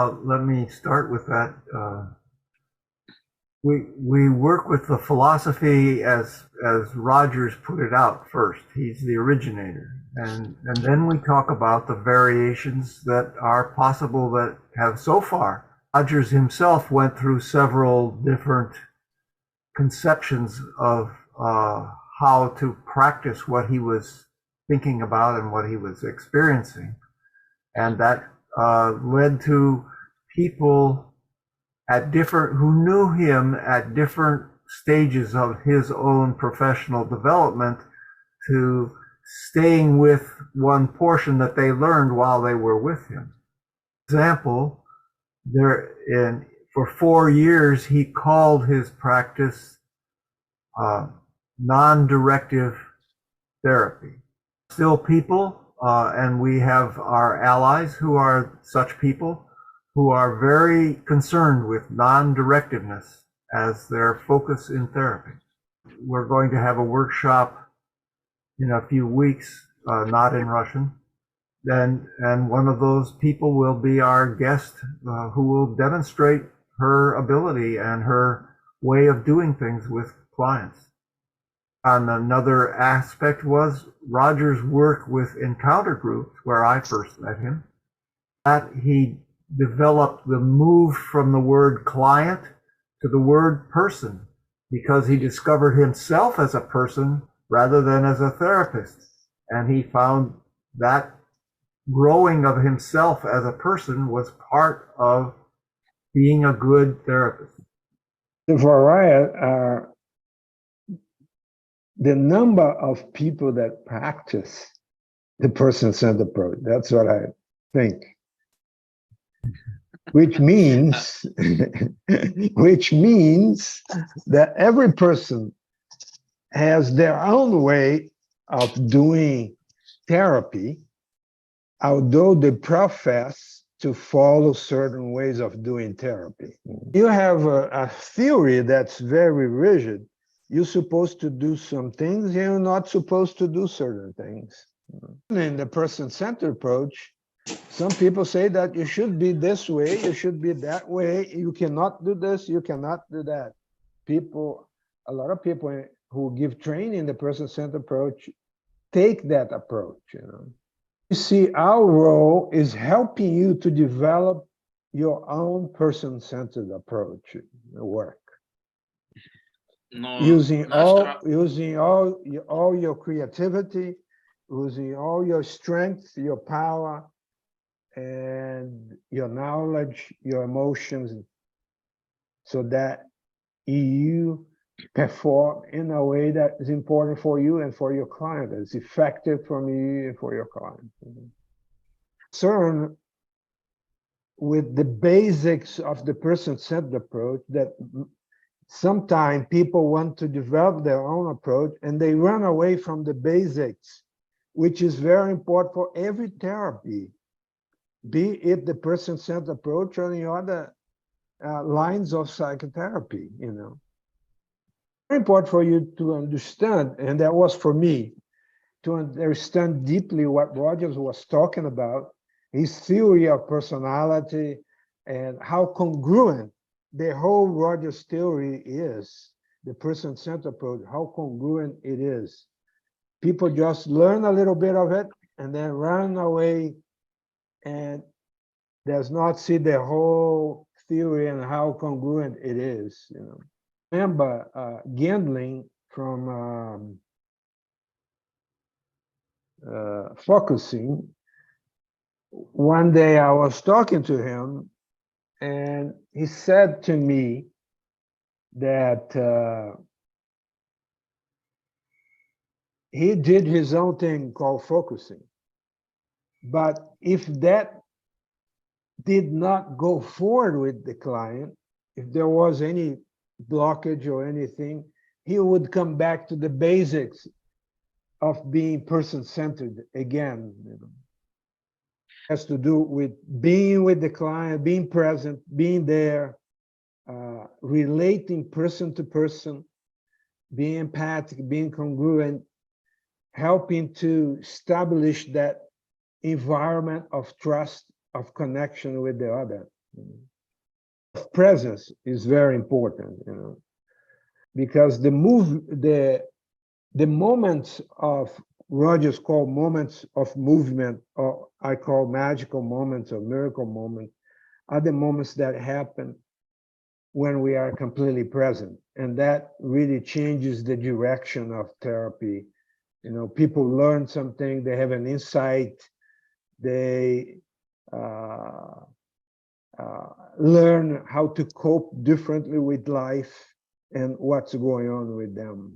Let me start with that. We work with the philosophy as Rogers put it out first. He's the originator, and then we talk about the variations that are possible that have so far. Rogers himself went through several different conceptions of how to practice what he was thinking about and what he was experiencing, and that led to people at different who knew him at different stages of his own professional development to staying with one portion that they learned while they were with him. For example, for 4 years he called his practice non-directive therapy. Still people, and we have our allies who are such people, who are very concerned with non-directiveness as their focus in therapy. We're going to have a workshop in a few weeks, not in Russian, and one of those people will be our guest, who will demonstrate her ability and her way of doing things with clients. And another aspect was Roger's work with encounter groups, where I first met him, that he developed the move from the word client to the word person, because he discovered himself as a person rather than as a therapist. And he found that growing of himself as a person was part of being a good therapist. For Raya, the number of people that practice the person-centered approach, that's what I think. Which means that every person has their own way of doing therapy, although they profess to follow certain ways of doing therapy. You have a theory that's very rigid. You're supposed to do some things, you're not supposed to do certain things. In the person-centered approach, some people say that you should be this way, you should be that way, you cannot do this, you cannot do that. A lot of people who give training in the person-centered approach take that approach. You see, our role is helping you to develop your own person-centered approach work. Using all your creativity, using all your strength, your power, and your knowledge, your emotions, so that you perform in a way that is important for you and for your client, is effective for me and for your client. Concern with the basics of the person-centered approach, that sometimes people want to develop their own approach and they run away from the basics, which is very important for every therapy, be it the person-centered approach or the other lines of psychotherapy. Very important for you to understand, and that was for me, to understand deeply what Rogers was talking about, his theory of personality, and how congruent the whole Rogers theory is, the person-centered approach, how congruent it is. People just learn a little bit of it and then run away and does not see the whole theory and how congruent it is. Remember Gendling from Focusing. One day I was talking to him and he said to me that he did his own thing called focusing. But if that did not go forward with the client, if there was any blockage or anything, he would come back to the basics of being person-centered again. Has to do with being with the client, being present, being there, relating person to person, being empathic, being congruent, helping to establish that environment of trust, of connection with the other. Presence is very important, because the moments of, Rogers called moments of movement, or I call magical moments or miracle moments, are the moments that happen when we are completely present. And that really changes the direction of therapy. People learn something, they have an insight, they learn how to cope differently with life and what's going on with them.